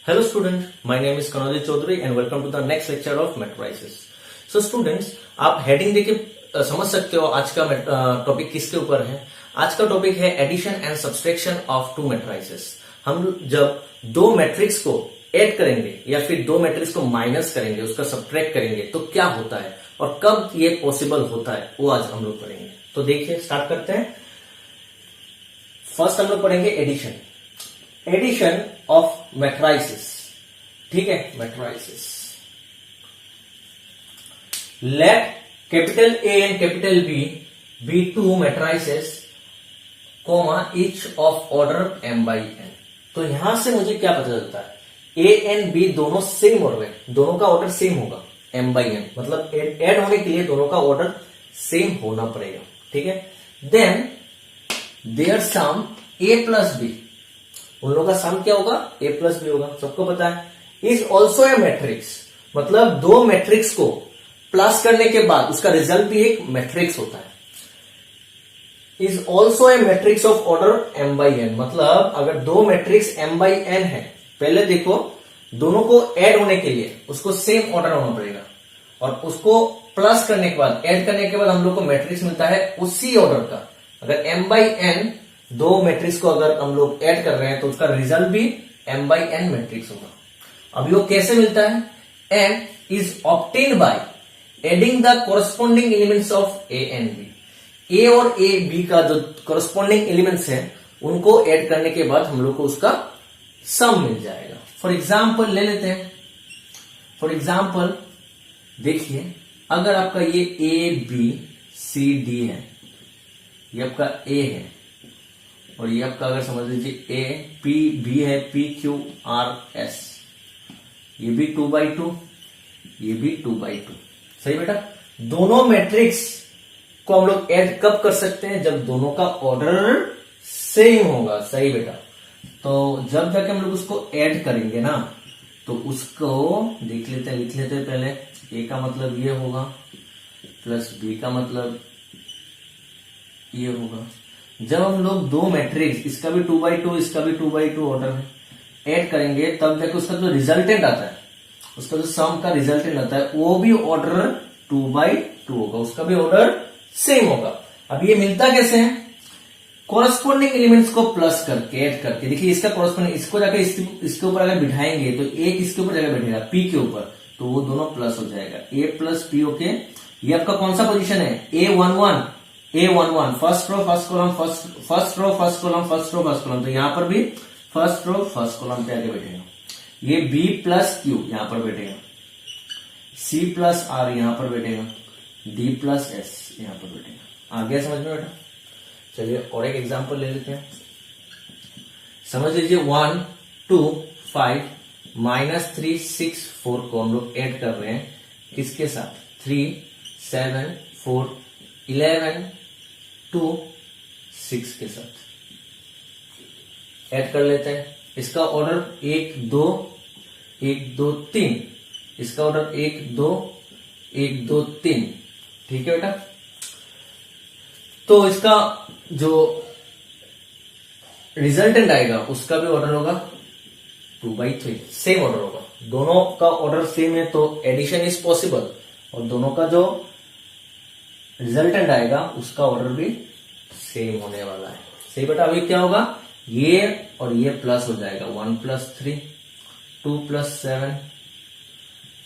Hello student, my name is Kanojit Chaudhary and welcome to the next lecture of matrices. So students, आप heading देके समझ सकते हो आज का टॉपिक किसके ऊपर है। आज का टॉपिक है addition and subtraction of two matrices. हम जब दो मैट्रिक्स को ऐड करेंगे या फिर दो मैट्रिक्स को माइनस करेंगे, उसका सब्ट्रैक्ट करेंगे तो क्या होता है और कब ये पॉसिबल होता है वो आज हम लोग पढ़ेंगे। तो देखिए स्टार्ट करते हैं। फर्स्ट हम लोग पढ़ेंगे एडिशन। एडिशन ऑफ मैट्रिसेस, ठीक है, matrices. Let capital A and capital B two matrices comma each of order m by n। तो यहां से मुझे क्या पता चलता है, ए एंड बी दोनों सेम ऑर्डर है, दोनों का ऑर्डर सेम होगा m by n, मतलब ऐड होने के लिए दोनों का ऑर्डर सेम होना पड़ेगा, ठीक है। Then there sum a plus B, उन लोगों का सम क्या होगा, a प्लस बी होगा, सबको पता है। इज ऑल्सो ए मैट्रिक्स, मतलब दो मैट्रिक्स को प्लस करने के बाद उसका रिजल्ट भी एक मैट्रिक्स होता है। Is also a matrix of order m by n, मतलब अगर दो मैट्रिक्स m by n है, पहले देखो दोनों को ऐड होने के लिए उसको सेम ऑर्डर होना पड़ेगा और उसको प्लस करने के बाद ऐड करने के बाद हम लोग को मैट्रिक्स मिलता है उसी ऑर्डर का। अगर m by n दो मैट्रिक्स को अगर हम लोग ऐड कर रहे हैं तो उसका रिजल्ट भी m by n मैट्रिक्स होगा। अब ये कैसे मिलता है, n is obtained by adding the corresponding elements of a and b। a और a b का जो कोरस्पॉन्डिंग एलिमेंट्स हैं उनको ऐड करने के बाद हम लोग को उसका सम मिल जाएगा। फॉर एग्जाम्पल ले लेते हैं। फॉर एग्जाम्पल देखिए, अगर आपका ये a b c d है, ये आपका a है और ये आपका अगर समझ लीजिए a p b है, p q r s, ये भी 2/2, ये भी 2/2, सही बेटा। दोनों मैट्रिक्स को हम लोग ऐड कब कर सकते हैं, जब दोनों का ऑर्डर सेम होगा, सही बेटा। तो जब जाके हम लोग उसको ऐड करेंगे ना, तो उसको देख लेते हैं, लिख लेते हैं पहले। a का मतलब ये होगा प्लस b का मतलब ये होगा। जब हम लोग दो मैट्रिक्स, इसका भी 2/2 इसका भी 2/2 ऑर्डर है, ऐड करेंगे तब जाके उसका जो रिजल्टेंट आता है, उसका जो सम का रिजल्टेंट आता है वो भी ऑर्डर 2/2 होगा, उसका भी ऑर्डर सेम होगा। अब ये मिलता कैसे है, कोरस्पॉन्डिंग एलिमेंट्स को प्लस करके ऐड करके। देखिए इसका कोरस्पॉन्डिंग, इसको जाकर इसके ऊपर अगर बिठाएंगे तो एक इसके ऊपर जाकर बैठेगा p के ऊपर, तो वो दोनों प्लस हो जाएगा, a प्लस p। ओके, ये आपका कौन सा पोजीशन है, A11 first row first column, first row first column, first row first column, तो यहां पर भी फर्स्ट रो फर्स्ट कॉलम पे आके बैठेगा। ये b प्लस क्यू यहां पर बैठेगा, c प्लस r यहां पर बैठेगा, d प्लस s यहां पर बैठेगा। आ गया समझ में बेटा। चलिए और एक एग्जांपल ले लेते हैं। समझ लीजिए 1 2 5 -3 6 4 को हम लोग ऐड कर रहे हैं, किसके साथ, 3 7 4 11 2 6 के साथ ऐड कर लेते हैं। इसका ऑर्डर 1 2 1 2 3, इसका ऑर्डर 1 2 1 2 3, ठीक है बेटा। तो इसका जो रिजल्टेंट आएगा उसका भी ऑर्डर होगा 2/3, सेम ऑर्डर होगा। दोनों का ऑर्डर सेम है तो एडिशन इज पॉसिबल, और दोनों का जो रिजल्टेंट आएगा उसका ऑर्डर भी सेम होने वाला है, सही बेटा। अभी क्या होगा, ये और ये प्लस हो जाएगा, 1 + 3 2 + 7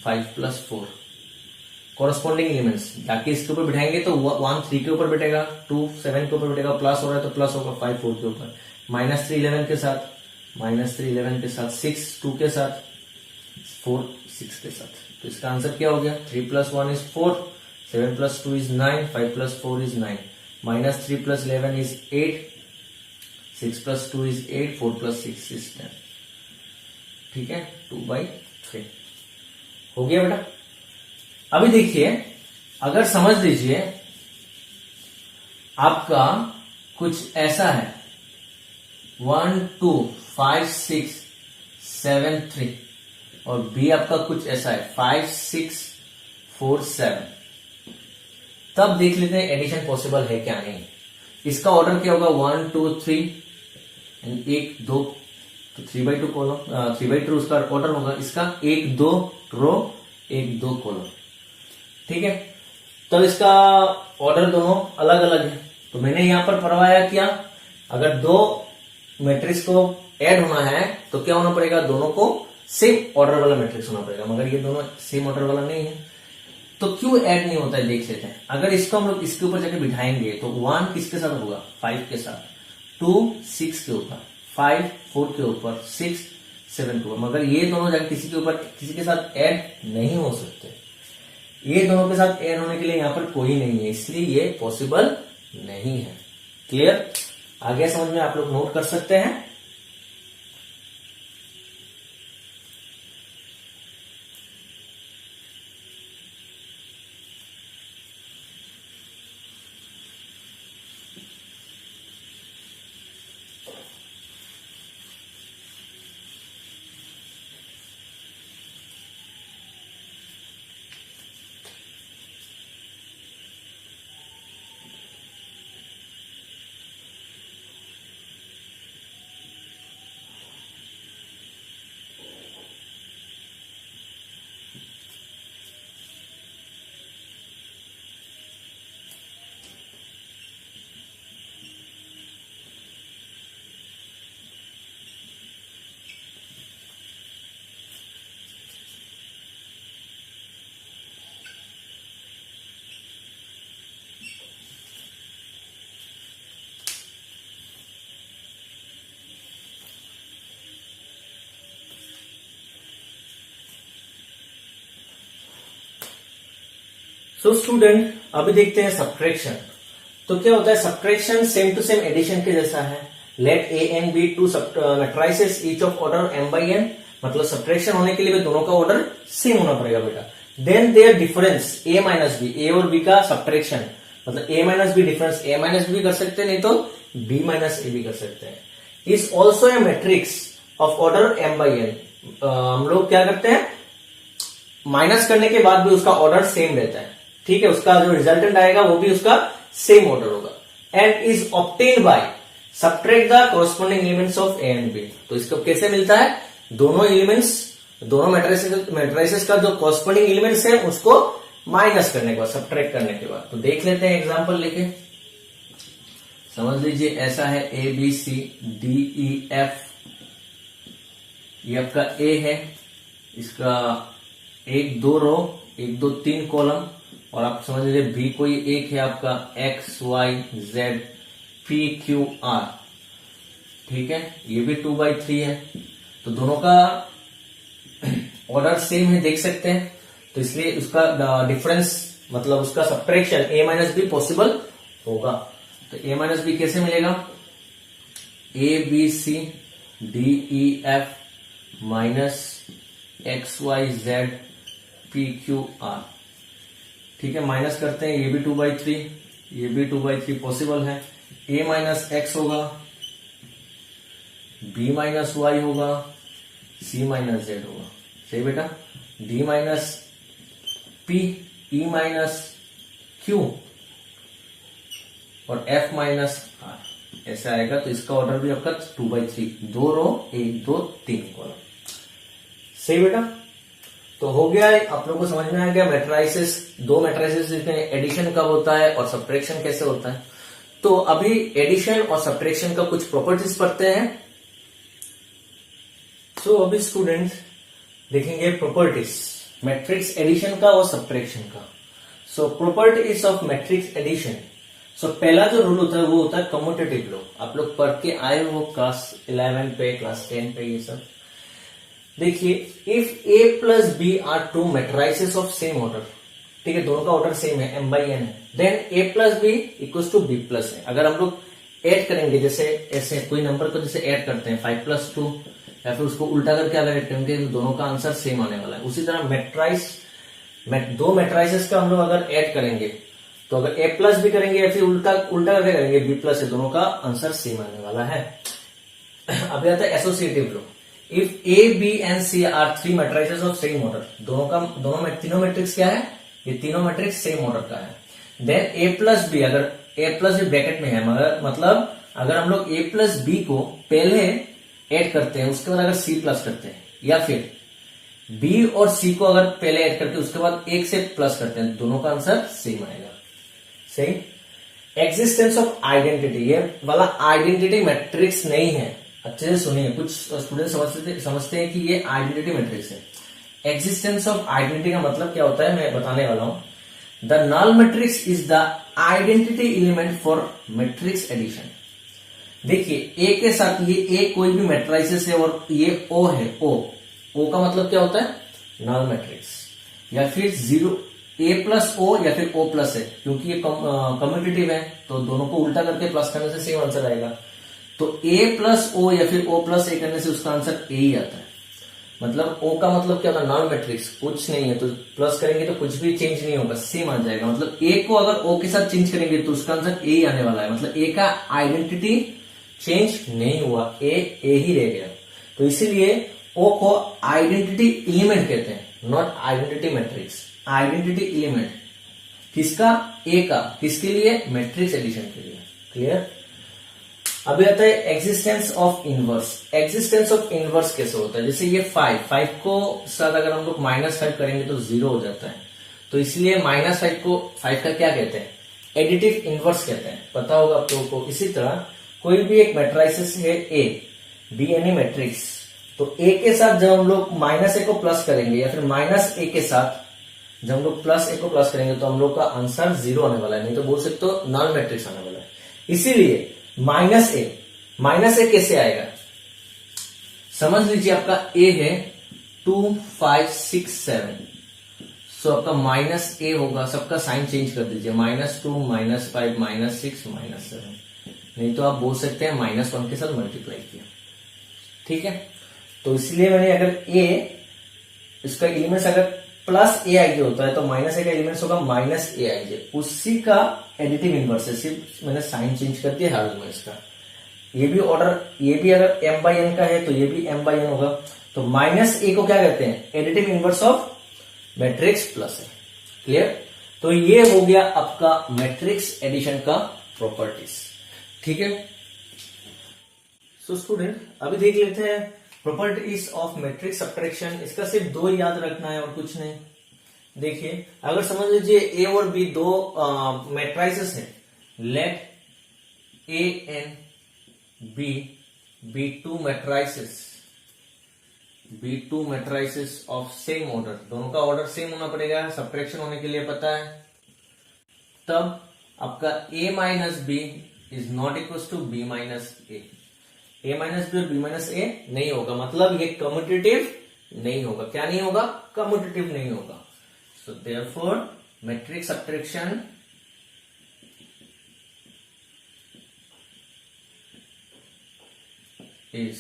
5 + 4। कोरस्पॉन्डिंग एलिमेंट्स जाके इसके ऊपर बिठाएंगे तो 1 3 के ऊपर बैठेगा, 2 7 के ऊपर बैठेगा, प्लस हो रहा है तो प्लस होगा 5 4 के ऊपर, -3 11 के साथ, -3 11 के साथ, 6 2 के साथ, 4 6 के साथ। तो इसका आंसर क्या हो गया, 3 + 1 is 4, 7 + 2 is 9, 5 + 4 is 9, -3 + 11 is 8, 6 + 2 is 8, 4 + 6 is 10, ठीक है, 2/3 हो गया बेटा। अभी देखिए, अगर समझ लीजिए आपका कुछ ऐसा है 1 2 5 6 7 3 और बी आपका कुछ ऐसा है 5 6 4 7, तब देख लेते हैं एडिशन पॉसिबल है क्या नहीं। इसका ऑर्डर क्या होगा, 1 2 3 1 2 तो 3/2 कॉलम 3/2 उसका ऑर्डर होगा, इसका 1-2 रो 1-2 कॉलम। ठीक है, तब इसका ऑर्डर दोनों अलग अलग है। तो मैंने यहां पर परवाया क्या, अगर दो मैट्रिक्स को ऐड होना है तो क्या होना पड़ेगा, दोनों को सेम ऑर्डर वाला मैट्रिक्स होना पड़ेगा, मगर ये दोनों सेम ऑर्डर वाला नहीं है। तो क्यों ऐड नहीं होता है देख लेते हैं। अगर इसको हम लोग इसके ऊपर जाके बिठाएंगे तो 1 किसके साथ होगा, 5 के साथ, 2 6 के ऊपर, 5 4 के ऊपर, 6 7 के ऊपर, मगर ये दोनों जाके किसी के ऊपर किसी के साथ ऐड नहीं हो सकते। ये दोनों के साथ ऐड होने के लिए यहां पर कोई नहीं है, इसलिए ये पॉसिबल नहीं है। क्लियर, आगे समझ में आप लोग नोट कर सकते हैं। सो स्टूडेंट, अभी देखते हैं सब्ट्रैक्शन। तो क्या होता है, subtraction same to same addition के जैसा है। Let A and B two matrices each of order m/n, मतलब सब्ट्रैक्शन होने के लिए भी दोनों का ऑर्डर सेम होना पड़ेगा बेटा। Then their difference a minus B, A और बी का सब्ट्रैक्शन मतलब a minus B difference a minus B कर सकते हैं, नहीं तो b माइनस ए भी कर सकते हैं। Is also a matrix of order m/n। हम लोग क्या करते हैं, माइनस करने के बाद भी उसका ऑर्डर सेम रहता है। ठीक है, उसका जो रिजल्टेंट आएगा वो भी उसका सेम ऑर्डर होगा। And is obtained by subtract the corresponding elements of A and B. तो इसको कैसे मिलता है, दोनों एलिमेंट्स, दोनों मैट्रिसेस का जो कोरस्पॉन्डिंग एलिमेंट्स है उसको माइनस करने के बाद, सब्ट्रैक्ट करने के बाद। तो देख लेते हैं एग्जांपल लेके, समझ लीजिए ऐसा है A B C D E F, ये आपका ए है, इसका 1-2 रो 1-2 3 कॉलम, और आप समझ लीजिए बी कोई एक है आपका X Y Z P Q R. ठीक है, ये भी 2/3 है, तो दोनों का ऑर्डर सेम है, देख सकते हैं। तो इसलिए उसका डिफरेंस मतलब उसका subtraction a minus B possible होगा। तो a माइनस बी कैसे मिलेगा, A B C D E F minus X Y Z P Q R. ठीक है, माइनस करते हैं, ये भी 2/3, ये भी 2/3 पॉसिबल है। a माइनस एक्स होगा, b माइनस वाई होगा, c माइनस जेड होगा। सही बेटा, d minus p, e minus q और f माइनस r, ऐसा आएगा। तो इसका ऑर्डर भी आपका 2/3, 2 रो 1-2 3 कॉलम। सही बेटा, तो हो गया, आप लोगों को समझ में आ गया मैट्राइसेस, दो मैट्राइसेस जिसमें एडिशन कब होता है और सब्ट्रैक्शन कैसे होता है। तो अभी एडिशन और सब्ट्रैक्शन का कुछ प्रॉपर्टीज पढ़ते हैं। सो अभी स्टूडेंट देखेंगे प्रॉपर्टीज मैट्रिक्स एडिशन का और सब्ट्रैक्शन का। सो प्रॉपर्टीज ऑफ मैट्रिक्स एडिशन। सो पहला जो रूल होता है वो होता है कम्यूटेटिव लॉ। आप लोग पढ़ के आए हो क्लास 11 पे, क्लास 10 पे, ये सब देखिए। If a plus B are two matrices of same order, ठीक है, दोनों का ऑर्डर सेम है, m/n है, then a plus B equals to b plus है। अगर हम लोग ऐड करेंगे, जैसे ऐसे कोई नंबर को जैसे ऐड करते हैं 5+2, या फिर उसको उल्टा करके अगर ऐड करेंगे तो दोनों का आंसर सेम आने वाला है। उसी तरह दो मैट्राइसेस का हम लोग अगर ऐड करेंगे तो अगर a प्लस बी करेंगे या फिर उल्टा करके करेंगे b प्लस है, दोनों का आंसर सेम आने वाला है। अभी आता है associative law. If A, B and C are 3 matrices of same order, तीनों मैट्रिक्स क्या है, ये तीनों मैट्रिक्स सेम ऑर्डर का है। देन A प्लस बी, अगर A प्लस बी ब्रैकेट में है, मतलब अगर हम लोग A प्लस बी को पहले ऐड करते हैं उसके बाद अगर सी प्लस करते हैं, या फिर बी और सी को अगर पहले ऐड करके उसके बाद एक से प्लस करते हैं, दोनों का आंसर सेम आएगा। सही। एग्जिस्टेंस ऑफ आइडेंटिटी, ये वाला आइडेंटिटी मैट्रिक्स नहीं है। अच्छे से सुनिए, कुछ स्टूडेंट समझते हैं कि ये आइडेंटिटी मैट्रिक्स है। एग्जिस्टेंस ऑफ आइडेंटिटी का मतलब क्या होता है मैं बताने वाला हूं। The null matrix is the identity element for matrix addition. देखिए ए के साथ ये ए कोई भी मैट्रिसेस है और ये ओ है, ओ का मतलब क्या होता है नल मैट्रिक्स, या फिर जीरो ए प्लस ओ या फिर ओ प्लस है, क्योंकि ये कम्यूटेटिव है तो दोनों को उल्टा करके प्लस करने से सेम आंसर आएगा। तो ए प्लस ओ या फिर ओ प्लस ए करने से उसका आंसर ए ही आता है। मतलब ओ का मतलब क्या होता है नल मैट्रिक्स, कुछ नहीं है तो प्लस करेंगे तो कुछ भी चेंज नहीं होगा, सेम आ जाएगा। मतलब ए को अगर ओ के साथ चेंज करेंगे तो उसका आंसर ए ही आने वाला है। मतलब ए का आइडेंटिटी चेंज नहीं हुआ, ए ही रह गया। तो इसीलिए ओ को आइडेंटिटी एलिमेंट कहते हैं, not identity matrix. Identity element किसका, ए का, किसके लिए, मैट्रिक्स एडिशन के लिए। क्लियर। अभी आता है existence of inverse. Existence of inverse कैसे होता है, जैसे ये 5 को साथ अगर हम लोग -5 करेंगे तो 0 हो जाता है, तो इसलिए -5 को 5 का क्या कहते हैं, एडिटिव इनवर्स कहते हैं, पता होगा आप लोगों को। इसी तरह कोई भी एक मैट्रिसेस है ए, बी एनी मैट्रिक्स, तो ए के साथ जब हम लोग -a को प्लस करेंगे या फिर -a के साथ जब हम लोग +a को प्लस करेंगे तो हम लोग का आंसर 0 आने वाला है, नहीं तो बोल सकते हो नल मैट्रिक्स आने वाला है। इसीलिए -a कैसे आएगा, समझ लीजिए आपका a है 2 5 6 7, सो आपका -a होगा, सबका साइन चेंज कर दीजिए, -2 -5 -6 -7, नहीं तो आप बोल सकते हैं -1 के साथ मल्टीप्लाई किया। ठीक है, तो इसलिए मैंने अगर a इसका एलिमेंट्स अगर +ai होता है तो -a का एलिमेंट्स होगा -aij, उसी का एडिटिव इनवर्स है, सिर्फ मैंने साइन चेंज कर दिया हाल में इसका। ये भी ऑर्डर, ये भी अगर m/n का है तो ये भी m/n होगा। तो -a को क्या कहते हैं, additive inverse of matrix plus है। क्लियर। तो ये हो गया आपका मैट्रिक्स एडिशन का प्रॉपर्टीज। ठीक है। सो स्टूडेंट अभी देख लेते हैं प्रॉपर्टीज ऑफ मैट्रिक्स सब्ट्रैक्शन। इसका सिर्फ 2 याद रखना है और कुछ नहीं। देखिए अगर समझ लीजिए ए और बी दो मैट्रिसेस है, let A and B two matrices of same order, दोनों का ऑर्डर सेम होना पड़ेगा सब्ट्रैक्शन होने के लिए, पता है। तब आपका a minus B is not equal to b minus A. a minus B और b माइनस ए नहीं होगा, मतलब ये कम्यूटेटिव नहीं होगा। क्या नहीं होगा, कम्यूटेटिव नहीं होगा। So therefore matrix subtraction is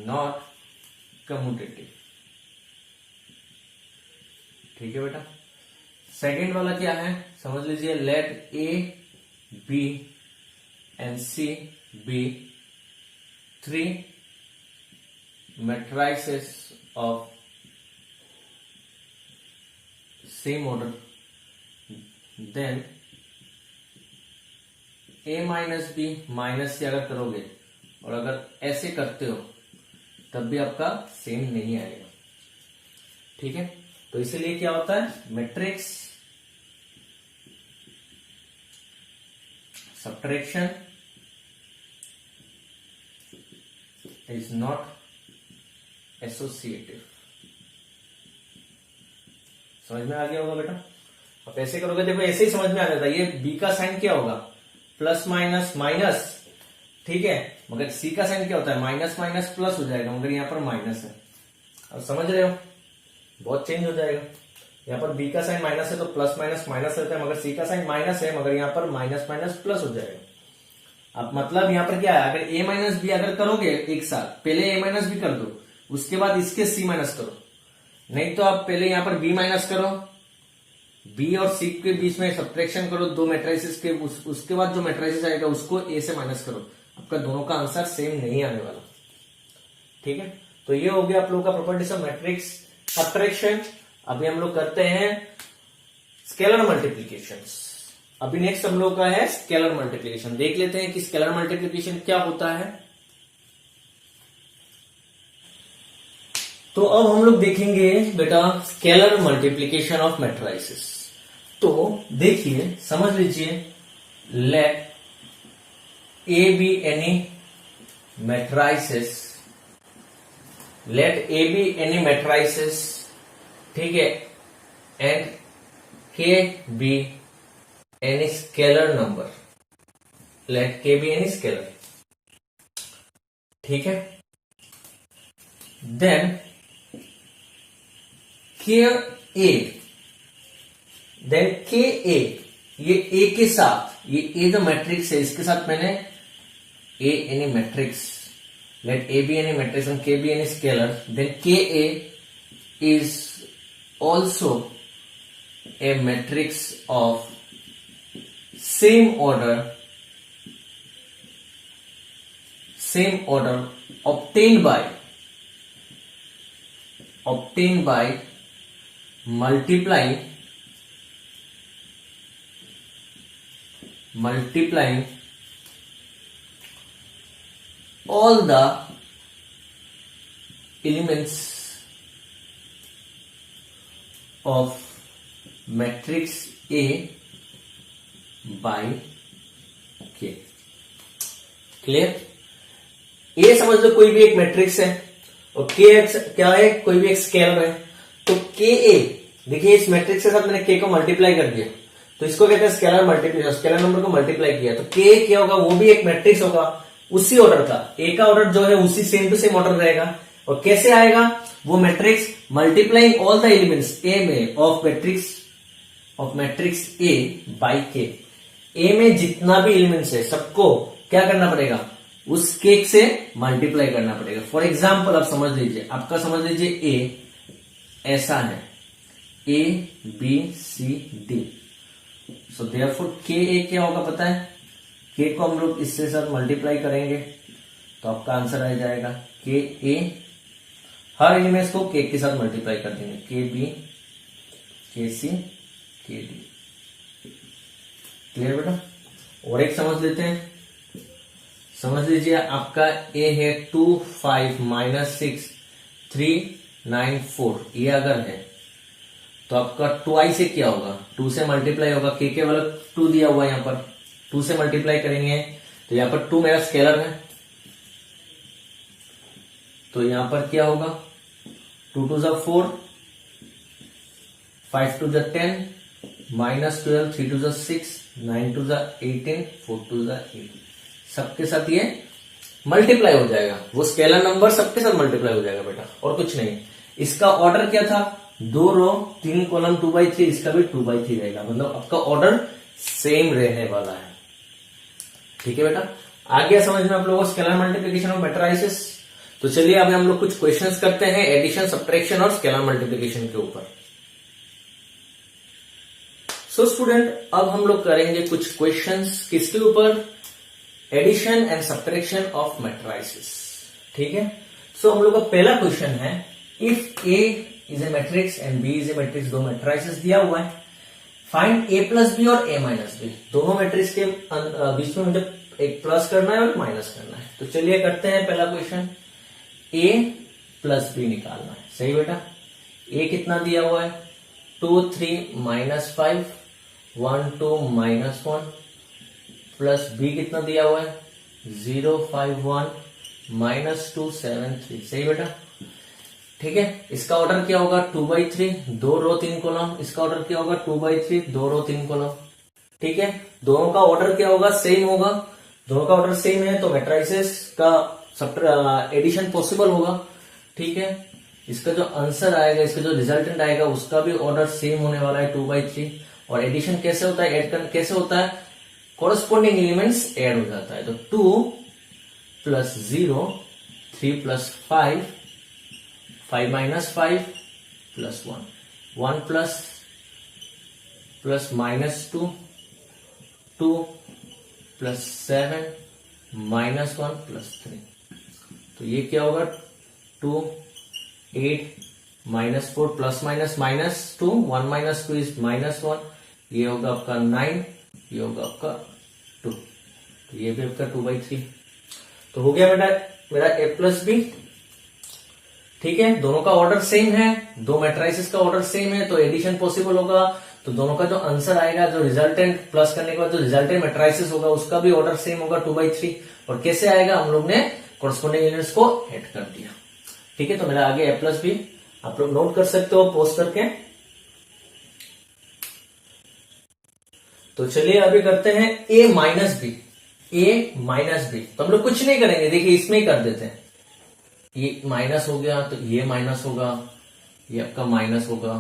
not commutative. ठीक है बेटा। सेकेंड वाला क्या है, समझ लीजिए let A B and C be 3 matrices of same order, then a minus B minus से अगर करोगे और अगर ऐसे करते हो तब भी आपका सेम नहीं आएगा। ठीक है, तो इसीलिए क्या होता है, matrix subtraction is not associative. समझ में आ गया होगा बेटा। आप ऐसे करोगे, देखो ऐसे ही समझ में आ जाता है। ये बी का साइन क्या होगा, प्लस माइनस माइनस, ठीक है, मगर सी का साइन क्या होता है, माइनस माइनस प्लस हो जाएगा, मगर यहाँ पर माइनस है। अब समझ रहे हो, बहुत चेंज हो जाएगा। यहाँ पर बी का साइन माइनस है तो प्लस माइनस माइनस रहता है, मगर सी का साइन माइनस है, मगर यहाँ पर माइनस माइनस प्लस हो जाएगा। अब मतलब यहाँ पर क्या है, अगर a माइनस बी अगर करोगे एक साथ, पहले a माइनस बी कर दो, उसके बाद इसके c माइनस करो, नहीं तो आप पहले यहाँ पर b माइनस करो, b और c के बीच में सब्ट्रैक्शन करो दो मैट्रिसेस के, उसके बाद जो मैट्रिसेस आएगा उसको a से माइनस करो, आपका दोनों का आंसर सेम नहीं आने वाला। ठीक है, तो ये हो गया आप लोगों का प्रॉपर्टीज ऑफ मैट्रिक्स सब्ट्रैक्शन। अभी हम लोग करते हैं स्केलर मल्टीप्लीकेशंस। अभी नेक्स्ट हम लोग का है स्केलर मल्टीप्लिकेशन। देख लेते हैं कि स्केलर मल्टीप्लिकेशन क्या होता है। तो अब हम लोग देखेंगे बेटा स्केलर मल्टीप्लीकेशन ऑफ मैट्रिसेस। तो देखिए समझ लीजिए, let A be any matrices, let A be any matrices, ठीक है, एंड के be any scalar number, let k be any scalar, ठीक है। देन के ए, देन के ए, ये ए के साथ, ये ए जो मैट्रिक्स है इसके साथ मैंने A any matrix, let A be any matrix and के be any scalar, then K A is also a matrix of same order obtained by multiplying all the elements of matrix A by के। Clear? ए समझ लो कोई भी एक matrix है और के क्या है, कोई भी एक स्केलर है। तो के ए, देखिए इस मैट्रिक्स के साथ मैंने के को मल्टीप्लाई कर दिया, तो इसको कहते हैं स्केलर मल्टीप्लीकेशन, स्केलर नंबर को मल्टीप्लाई किया। तो के क्या होगा, वो भी एक मैट्रिक्स होगा उसी ऑर्डर का, ए का ऑर्डर जो है उसी सेम टू सेम ऑर्डर रहेगा। और कैसे आएगा वो matrix, multiplying all the elements A में ऑफ मैट्रिक्स ए बाई के। ए में जितना भी एलिमेंट्स है सबको क्या करना पड़ेगा, उस के से मल्टीप्लाई करना पड़ेगा। फॉर एग्जाम्पल आप समझ लीजिए, आपका समझ लीजिए ए ऐसा है, A B C D, so therefore के ए क्या होगा पता है, के को हम लोग इससे साथ मल्टीप्लाई करेंगे तो आपका आंसर आ जाएगा के ए, हर एलिमेंट्स को के साथ मल्टीप्लाई कर देंगे, के बी के सी के डी। क्लियर बेटा? और एक समझ लेते हैं, समझ लीजिए आपका ए है 2 5 -6 3 9 4, ये अगर है तो आपका 2i से क्या होगा, 2 से मल्टीप्लाई होगा, के वाला 2 दिया हुआ है यहाँ पर, 2 से मल्टीप्लाई करेंगे तो यहाँ पर 2 मेरा स्केलर है, तो यहां पर क्या होगा, 2 2 जा 4, 5 2 जा 10, -12, 3 2 जा 6, 9 2 जा 18, 4 2 जा 8, सबके साथ ये मल्टीप्लाई हो जाएगा, वो स्केलर नंबर सबके साथ मल्टीप्लाई हो जाएगा बेटा, और कुछ नहीं। इसका ऑर्डर क्या था, 2 रो 3 कॉलम 2/3, इसका भी 2/3 रहेगा, मतलब आपका ऑर्डर सेम रहने वाला है। ठीक है बेटा, आ गया समझ में आप लोगों को स्केलर मल्टीप्लीकेशन ऑफ मैट्रिसेस। तो चलिए अब हम लोग कुछ क्वेश्चंस करते हैं एडिशन, सब्ट्रैक्शन और स्केलर मल्टीप्लीकेशन के ऊपर। सो स्टूडेंट, अब हम लोग करेंगे कुछ क्वेश्चंस किसके ऊपर, addition and subtraction of matrices. ठीक है, सो हम लोग का पहला क्वेश्चन है, if A is a matrix and B is a matrix, दो मैट्रिसेस दिया हुआ है, फाइंड ए प्लस बी और ए माइनस बी, दोनों मैट्रिक्स के बीच में मुझे एक प्लस करना है और माइनस करना है। तो चलिए करते हैं पहला क्वेश्चन, ए प्लस बी निकालना है। सही बेटा, ए कितना दिया हुआ है, 2 3 -5 1 2 -1, प्लस बी कितना दिया हुआ है, 0 5 1 -2 7 3। सही बेटा, ठीक है। इसका ऑर्डर क्या होगा, 2/3, 2 रो 3 कॉलम, इसका ऑर्डर क्या होगा 2/3, 2 रो 3 कॉलम। ठीक है, दोनों का ऑर्डर क्या होगा, सेम होगा, दोनों का ऑर्डर सेम है तो मैट्रिसेस का एडिशन पॉसिबल होगा। ठीक है, इसका जो आंसर आएगा, इसका जो रिजल्टेंट आएगा उसका भी ऑर्डर सेम होने वाला है 2/3। और एडिशन कैसे होता है, ऐड कैसे होता है, कॉरस्पॉन्डिंग एलिमेंट्स ऐड हो जाता है। तो 2 + 0 3 + 5 5 - 5 + 1 1 + -2 2 + 7 -1 + 3, तो ये क्या होगा, 2 8 -4 ± -2 1 - 2 इज -1, ये होगा आपका 9, ये होगा आपका 2, तो ये भी आपका 2/3। तो हो गया बेटा मेरा a + b। ठीक है, दोनों का ऑर्डर सेम है, दो मैट्राइसिस का ऑर्डर सेम है, तो एडिशन पॉसिबल होगा। तो दोनों का जो आंसर आएगा, जो रिजल्टेंट प्लस करने के बाद जो रिजल्टेंट मैट्राइसिस होगा उसका भी ऑर्डर सेम होगा 2/3। और कैसे आएगा, हम लोग ने कॉरस्पॉन्डिंग यूनिट्स को ऐड कर दिया। ठीक है, तो मेरा आगे A प्लस बी आप लोग नोट कर सकते हो पोस्ट करके। तो चलिए अभी करते हैं A minus B. A minus B तो हम लोग कुछ नहीं करेंगे, देखिए इसमें ही कर देते हैं। ये माइनस हो गया तो ये माइनस होगा, ये आपका माइनस होगा,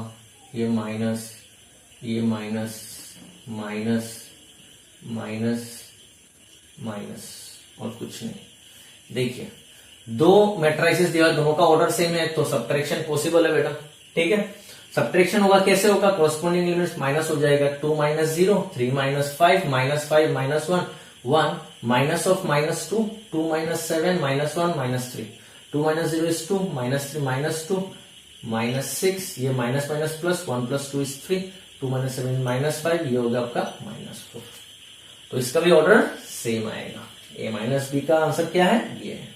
ये माइनस, ये माइनस, माइनस, माइनस, माइनस, और कुछ नहीं। देखिए दो मैट्राइसेस दिया, दोनों का ऑर्डर सेम है, तो सब्ट्रैक्शन पॉसिबल है बेटा। ठीक है, सब्ट्रैक्शन होगा, कैसे होगा, कॉरस्पॉन्डिंग एलिमेंट्स माइनस हो जाएगा। 2 minus 0, 3 minus 5, minus 5 minus 1, 1 minus of minus 2, 2 minus 7 minus 1 minus 3, 2 minus 0 is 2, minus 3 minus 2 minus 6, ये minus minus plus, 1 plus 2 is 3, 2 minus 7 minus 5, ये होगा आपका माइनस 4। तो इसका भी ऑर्डर सेम आएगा। A माइनस बी का आंसर क्या है, ये है।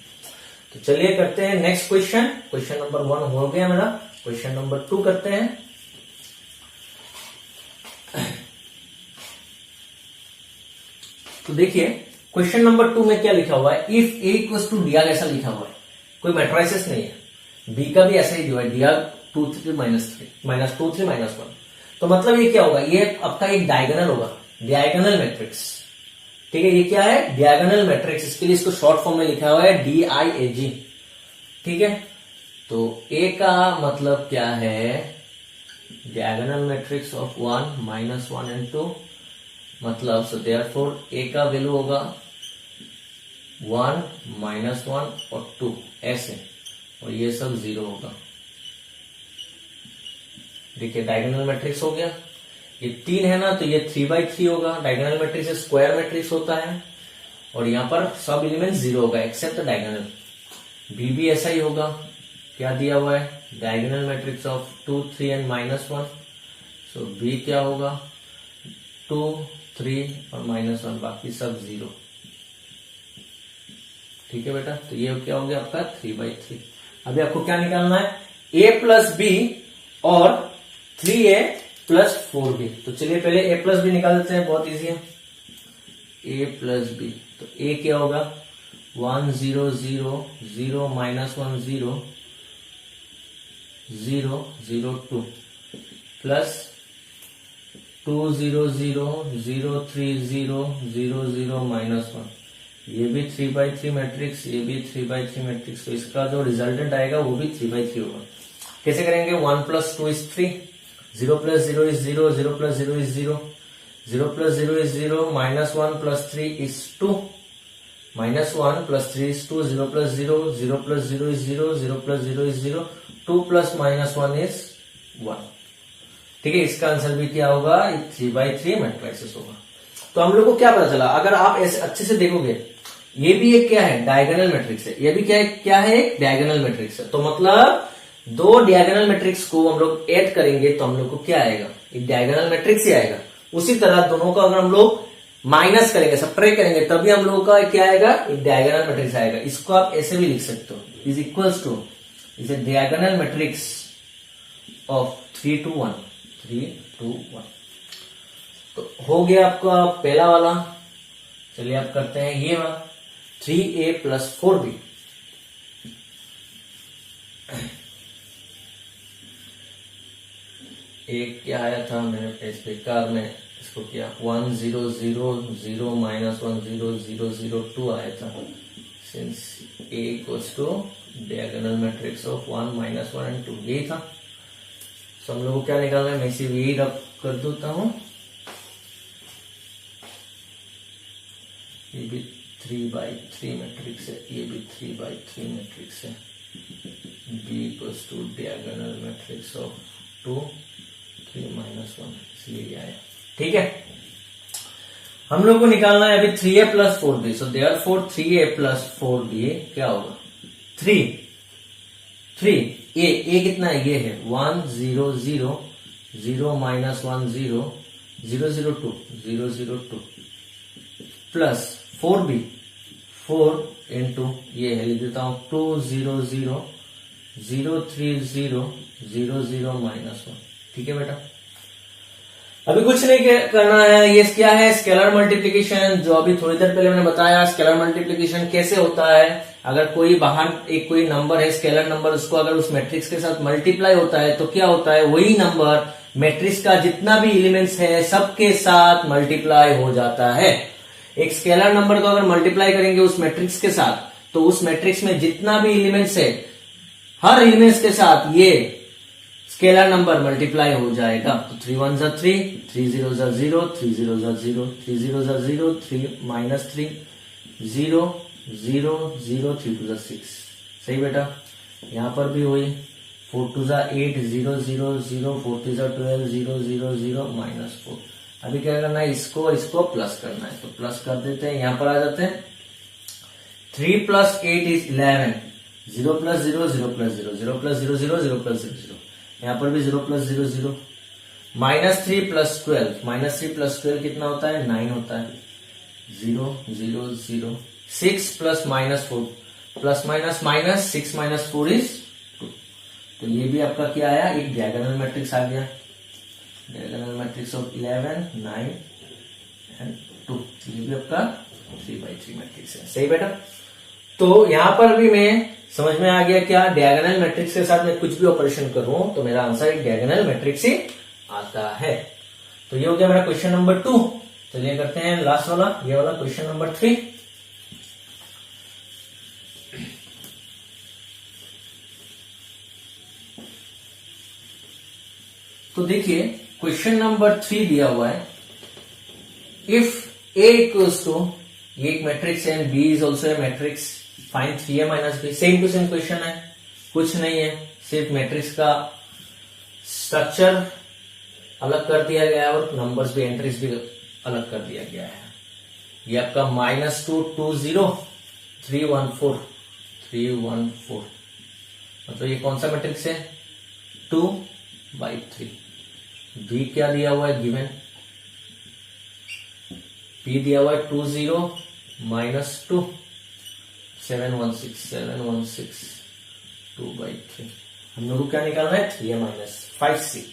तो चलिए करते हैं नेक्स्ट क्वेश्चन। क्वेश्चन नंबर 1 हो गया मेरा, क्वेश्चन नंबर 2 करते हैं। तो देखिए क्वेश्चन नंबर 2 में क्या लिखा हुआ है, if A equals to D R, ऐसा लिखा हुआ है, कोई मैट्राइसिस नहीं है। बी का भी ऐसा ही दिया है, D R 2 3 minus 3 minus 2 3 minus 1। तो मतलब ये क्या होगा, ये आपका एक डायगोनल होगा, डायगोनल मैट्रिक्स। ठीक है, ये क्या है, डायगोनल मैट्रिक्स। इसके लिए इसको शॉर्ट फॉर्म में लिखा हुआ है DIAG। ठीक है, तो A का मतलब क्या है, diagonal matrix of 1 minus 1 and 2, मतलब सो देयरफॉर A का वैल्यू होगा 1 माइनस 1 और 2 ऐसे, और ये सब 0 होगा। देखिए डायगोनल मैट्रिक्स हो गया, ये 3 है ना, तो ये 3/3 होगा। डायगोनल मैट्रिक्स स्क्वायर मैट्रिक्स होता है, और यहाँ पर सब एलिमेंट 0 होगा एक्सेप्ट डायगोनल। बी भी ऐसा ही होगा, क्या दिया हुआ है, diagonal matrix of 2 3 and minus 1। So B क्या होगा, 2 3 और माइनस 1, बाकी सब 0। ठीक है बेटा, तो ये क्या हो गया आपका 3/3। अभी आपको क्या निकालना है, A प्लस बी और 3A प्लस 4B। तो चलिए पहले A प्लस बी निकाल देते हैं, बहुत इजी है। A प्लस बी, तो A क्या होगा, 1 0 0 0 माइनस 1 0 0 0 2 प्लस 2 0 0 0 3 0 0 0 माइनस 1, ये भी 3/3 मैट्रिक्स, ये भी 3/3 मैट्रिक्स। तो इसका जो रिजल्टेंट आएगा वो भी 3/3 होगा। कैसे करेंगे, 1 plus 2 is 3, 0 plus 0 is 0, 0 plus 0 is 0, 0 plus 0 is 0, minus 1 plus 3 is 2, minus 1 plus 3 is 2, 0 plus 0, 0 plus 0 is 0, 0 plus 0 is 0, 2 plus minus 1 is 1। ठीक है, इसका आंसर भी क्या होगा, 3/3 मैट्रिक्स होगा। तो हम लोग को क्या पता चला, अगर आप ऐसे अच्छे से देखोगे, ये भी एक क्या है, डायगोनल मैट्रिक्स है, ये भी क्या है, एक डायगोनल मैट्रिक्स है। तो मतलब दो डायगोनल मैट्रिक्स को हम लोग ऐड करेंगे तो हम लोग को क्या आएगा, एक डायगोनल मैट्रिक्स ही आएगा। उसी तरह दोनों का अगर हम लोग माइनस करेंगे, सब्ट्रैक्ट करेंगे, तभी हम लोगों का क्या आएगा, एक डायगोनल मैट्रिक्स आएगा। इसको आप ऐसे भी लिख सकते हो, is equals two is a diagonal matrix of 3 to 1, 3 to 1। तो हो गया आपका पहला वाला। चलिए आप करते हैं ये वाला, 3A प्लस 4B। एक क्या आया था, मैंने इस बेकार में इसको किया, 1 0 0 0 माइनस 1 0 0 0 2 आया था। Since A equals to diagonal matrix of 1 minus 1 and 2, यही था। तो हम लोग को क्या निकालना है, मैं इसे यही रब कर देता हूं। ये भी 3/3 मैट्रिक्स है, ये भी 3/3 मैट्रिक्स है। B equals to diagonal matrix of 2 3 minus 1, इसलिए आया। ठीक है, हम लोग को निकालना है अभी 3A plus 4B। So therefore 3A plus 4B क्या होगा, 3 A कितना है, ये है 1 0 0 0 माइनस 1 0 0 0 2 0 0 2 प्लस 4B 4 इंटू ये है, लिख देता हूं 2 0 0 0 3 0 0 0 -1। ठीक है बेटा, अभी कुछ नहीं करना है। ये क्या है, स्केलर मल्टीप्लीकेशन, जो अभी थोड़ी देर पहले मैंने बताया। स्केलर मल्टीप्लीकेशन कैसे होता है, अगर कोई बाहर एक कोई नंबर है स्केलर नंबर, उसको अगर उस मैट्रिक्स के साथ मल्टीप्लाई होता है तो क्या होता है, वही नंबर मैट्रिक्स का जितना भी एलिमेंट्स है सबके साथ मल्टीप्लाई हो जाता है। एक स्केलर नंबर को अगर मल्टीप्लाई करेंगे उस मैट्रिक्स के साथ, तो उस मैट्रिक्स में जितना भी एलिमेंट्स है हर एलिमेंट्स के साथ ये स्केलर नंबर मल्टीप्लाई हो जाएगा। तो 3 1 जा 3, 3 0 जा 0, 3 0 जा 0, 3 0 जा 0, 3 -3 0 0 0, 3 2 जा 6। सही बेटा, यहां पर भी वही 4 2 जा 8 0 0 0, 4 3 जा 12 0 0 0 -4। अभी क्या करना है, इसको और इसको प्लस करना है, तो प्लस कर देते हैं। यहां पर आ जाते हैं 3 + 8 = 11, 0 + 0 0 + 0 0 + 0 0 0 + 0 0। यहां पर भी 0 + 0 0, -3 + 12, -3 + 12 कितना होता है, 9 होता है। 0 0 0, 6 + -4, +- 6 - 4 = 2। तो ये भी आपका क्या आया, एक डायगोनल मैट्रिक्स आ गया। डायगोनल मैट्रिक्स ऑफ 11 9 एंड 2, ये भी आपका 3/3 मैट्रिक्स है। सही बेटा, तो यहां पर भी मैं समझ में आ गया क्या, डायगोनल मैट्रिक्स के साथ मैं कुछ भी ऑपरेशन करूं तो मेरा आंसर एक डायगोनल मैट्रिक्स ही आता है। तो ये हो गया मेरा क्वेश्चन नंबर 2। चलिए करते हैं लास्ट वाला, ये वाला क्वेश्चन नंबर 3। तो देखिए क्वेश्चन नंबर 3 दिया हुआ है, इफ A इक्वल्स टू, ये एक मैट्रिक्स है, B is also a matrix, find 3A - B। Same to same question है, कुछ नहीं है, सिर्फ मैट्रिक्स का स्ट्रक्चर अलग कर दिया गया है और नंबर्स भी, एंट्रीज भी अलग कर दिया गया है। ये आपका -2 2 0 3 1 4 3 1 4, मतलब ये कौन सा मैट्रिक्स है, 2/3। B क्या दिया हुआ है, गिवन P दिया हुआ है 2 0 -2 7 1 6 7 1 6 2/3। हम लोग को क्या निकालना है, 3A - 5C।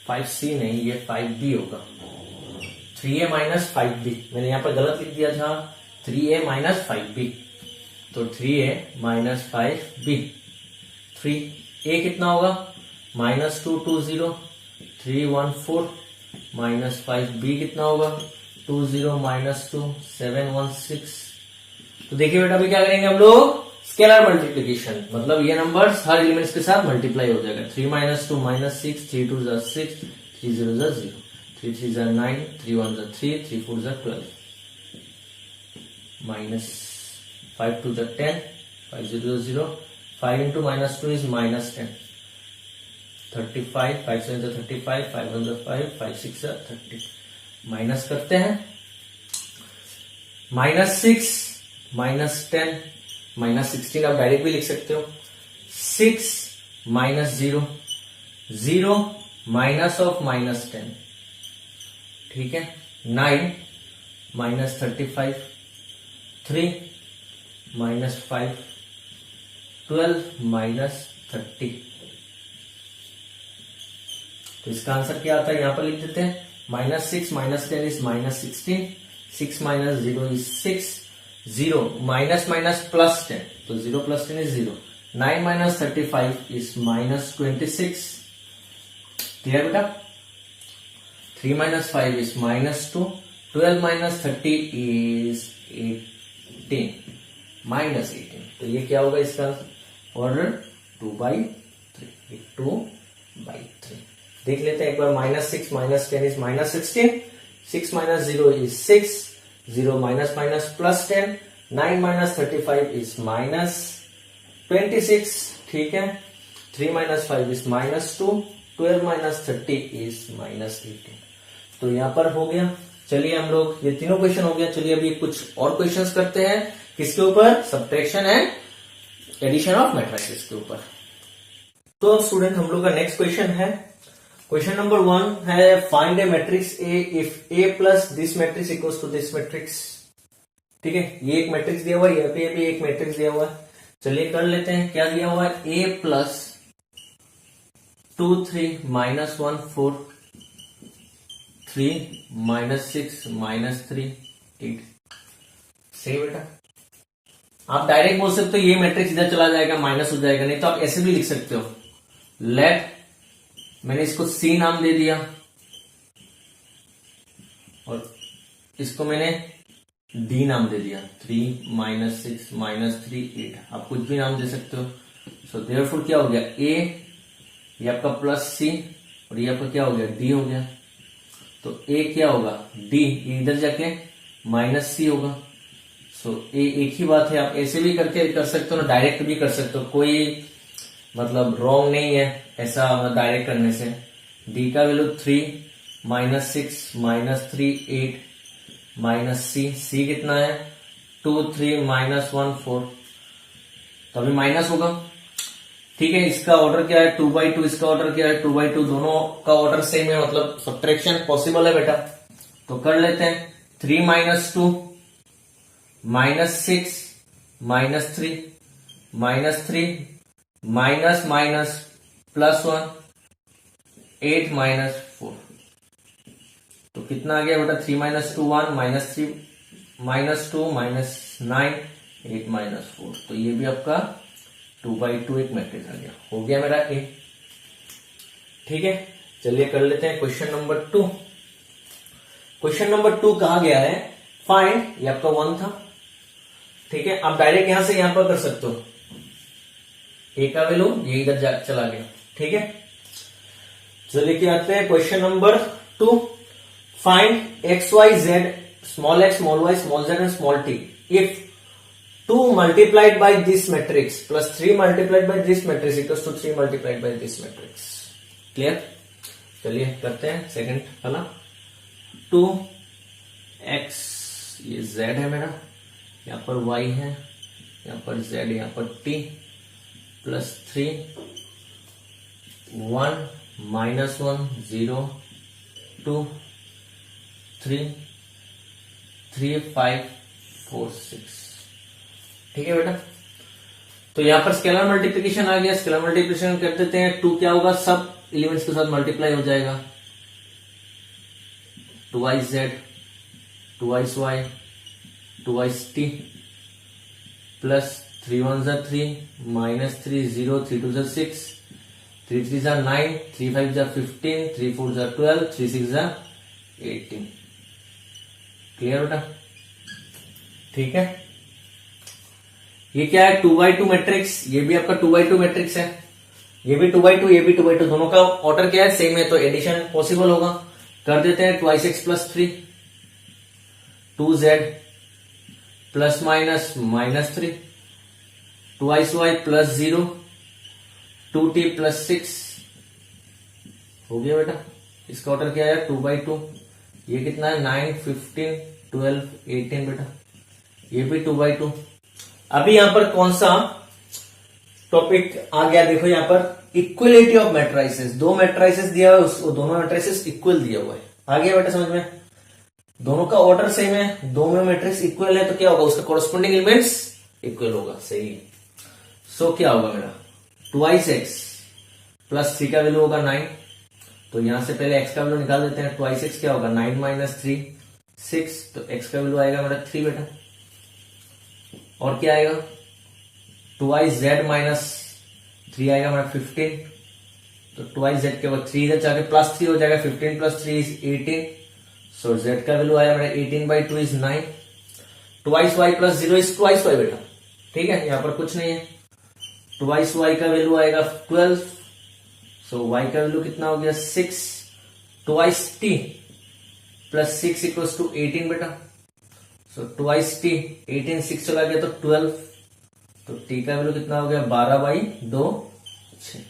5C नहीं, ये 5B होगा। 3A - 5B, मैंने यहां पर गलत लिख दिया था, 3A - 5B, तो 3A - 5B। 3A कितना होगा, -2 2 0 3 1 4, -5B कितना होगा, 2 0 -2 7 1 6। तो देखिए बेटा अभी क्या करेंगे हम लोग, स्केलर मल्टीप्लीकेशन, मतलब ये नंबर्स हर एलिमेंट्स के साथ मल्टीप्लाई हो जाएगा। 3 - 2 -6, 3 2 जा 6, 3 0 जा 0, 3 3 जा 9, 3 1 जा 3, 3 4 जा 12, -5 2 जा 10, 5 0 जा 0, 5 into -2 is -10, 35, 5 7 जा 35, 5 1 जा 5, 5 6 जा 30। माइनस करते हैं, -6 -10 -16, आप डायरेक्ट भी लिख सकते हो। 6 -0 0 -10, ठीक है। 9 -35 3 -5 12 -30। तो इसका आंसर क्या आता है, यहां पर लिख देते हैं, -6 -10 is -16, 6 - 0 is 6, 0 -+ 10, तो 0 + 10 is 0, 9 - 35 is -26, क्लियर बेटा। 3 - 5 is -2, 12 - 30 is 18, -18। तो ये क्या होगा इसका ऑर्डर, 2/3, 2/3। देख लेते हैं एक बार, -6 -10 is -16, 6 - 0 is 6, 0 +- 10, 9 - 35 is -26, ठीक है। 3 - 5 is -2, 12 - 30 is -18। तो यहां पर हो गया। चलिए हम लोग, ये तीनों क्वेश्चन हो गया। चलिए अभी कुछ और क्वेश्चंस करते हैं, किसके ऊपर, subtraction and addition of matrices के ऊपर। तो स्टूडेंट हम लोग का नेक्स्ट क्वेश्चन है, क्वेश्चन नंबर 1 है, find a matrix A if A plus this matrix equals to this matrix. ठीक है, ये एक मैट्रिक्स दिया हुआ है, यहाँ पे भी एक मैट्रिक्स दिया हुआ है। चलिए कर लेते हैं। क्या दिया हुआ है, a plus 2 3 minus 1 4 3 minus 6 minus 3 8। सही बेटा। आप डायरेक्ट बोल सकते हो ये मैट्रिक्स इधर चला जाएगा, माइनस हो जाएगा, नहीं तो आप ऐसे भी लिख सकते हो। लेट, मैंने इसको सी नाम दे दिया और इसको मैंने डी नाम दे दिया। 3 माइनस 6 माइनस 3 8, आप कुछ भी नाम दे सकते हो। सो देयरफॉर क्या हो गया, ए ये आपका प्लस सी और ये आपका क्या हो गया, डी हो गया। तो ए क्या होगा, डी, इधर जाके माइनस सी होगा। सो ए एक ही बात है, आप ऐसे भी करके कर सकते हो ना, डायरेक्ट भी कर सकते हो, कोई मतलब रॉन्ग नहीं है ऐसा डायरेक्ट करने से। डी का वैल्यू 3 माइनस 6 माइनस 3 8 माइनस सी, सी कितना है 2 3 माइनस 1 4, तो अभी माइनस होगा। ठीक है, इसका ऑर्डर क्या है 2/2, इसका ऑर्डर क्या है 2/2, दोनों का ऑर्डर सेम है, मतलब सब्ट्रैक्शन पॉसिबल है बेटा। तो कर लेते हैं। 3 minus 2 minus 6 minus 3 minus 3 minus minus plus 1 8 minus 4, तो कितना आ गया बेटा 3 minus 2 1 minus 3 minus 2 minus 9 8 minus 4, तो ये भी आपका 2/2 एक मैट्रिक्स आ गया। हो गया मेरा ए। ठीक है, चलिए कर लेते हैं क्वेश्चन नंबर 2। क्वेश्चन नंबर 2 कहा गया है फाइंड, ये आपका 1 था। ठीक है, आप डायरेक्ट यहां से यहां पर कर सकते हो, ए का वैल्यू ये इधर चला गया। ठीक है, चलिए क्या आते हैं question number 2। Find X Y Z, small X small Y small Z and small T if 2 multiplied by this matrix plus 3 multiplied by this matrix equals to 3 multiplied by this matrix। Clear? चलिए करते हैं second वाला। 2x, ये z है मेरा, यहां पर y है, यहां पर z, यहां पर t, प्लस 3 1 माइनस 1 0 2 3 3 5 4 6। ठीक है बेटा, तो यहां पर स्केलर मल्टीप्लिकेशन आ गया। स्केलर मल्टीप्लिकेशन कर देते हैं। 2 क्या होगा, सब एलिमेंट्स के साथ मल्टीप्लाई हो जाएगा। 2iz 2iy 2iT plus 3 1 3 minus 3 0 3 2 6 3 3 9 3 5 15 3 4 12 3 6 18। Clear बेटा? ठीक है, ये क्या है 2/2 मैट्रिक्स, ये भी आपका 2/2 मैट्रिक्स है, ये भी 2/2 ये भी 2/2, दोनों का ऑर्डर क्या है सेम है, तो एडिशन पॉसिबल होगा। कर देते हैं 2x plus 3 2z plus minus minus 3 2y plus 0 2t plus 6। हो गया बेटा, इसका ऑर्डर क्या है 2/2, ये कितना है 9 15 12 18 बेटा, ये भी 2/2। अभी यहां पर कौन सा टॉपिक आ गया, देखो यहां पर इक्वलिटी ऑफ मैट्राइसेस। 2 मैट्राइसेस दिया हुआ है, दोनों मैट्राइसेस इक्वल दिया हुआ है। आ गया बेटा समझ में? दोनों का ऑर्डर सेम है, दो में मैट्रिक्स इक्वल है, तो क्या होगा, उसका कोरस्पोंडिंग एलिमेंट्स इक्वल होगा। सही है। सो क्या होगा मेरा 2x प्लस 3 का वैल्यू होगा 9, तो यहां से पहले x का वैल्यू निकाल देते हैं। 2x क्या होगा 9 माइनस 3 6, तो x का वैल्यू आएगा मेरा 3 बेटा। और क्या आएगा 2iz माइनस 3 आएगा मेरा 15, तो 2iz के बाद 3 इधर जाके प्लस 3 हो जाएगा, 15 प्लस 3 इज 18, सो z का वैल्यू आया मेरा 18/2 is 9। 2y plus 0 is 2y बेटा। ठीक है, यहां पर कुछ नहीं है। 2y का वैल्यू आएगा 12, सो y का वैल्यू कितना हो गया 6। 2t प्लस 6 इक्वल्स टू 18 बेटा, सो 2t 18 6 चला गया तो 12, तो t का वैल्यू कितना हो गया 12/2 6।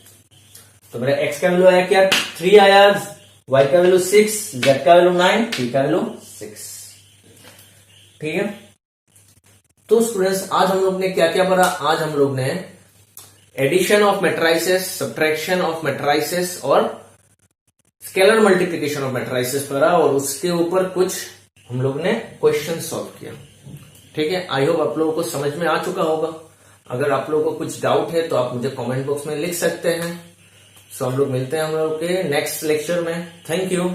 तो मेरा x का वैल्यू आया क्या 3 आया, y का वैल्यू 6, z का वैल्यू 9, t का वैल्यू 6। ठीक है, तो स्टूडेंट्स आज हम लोग ने क्या क्या पढ़ा? आज हम लोग ने addition of matrices, subtraction of matrices और स्केलर मल्टीप्लिकेशन ऑफ मैट्राइसेस पढ़ा, और उसके ऊपर कुछ हम लोग ने क्वेश्चन सॉल्व किया। ठीक है, आई होप आप लोगों को समझ में आ चुका होगा। अगर आप लोगों को कुछ डाउट है तो आप मुझे कमेंट बॉक्स में लिख सकते हैं। सो हम लोग मिलते हैं हम लोग के नेक्स्ट लेक्चर में। Thank you.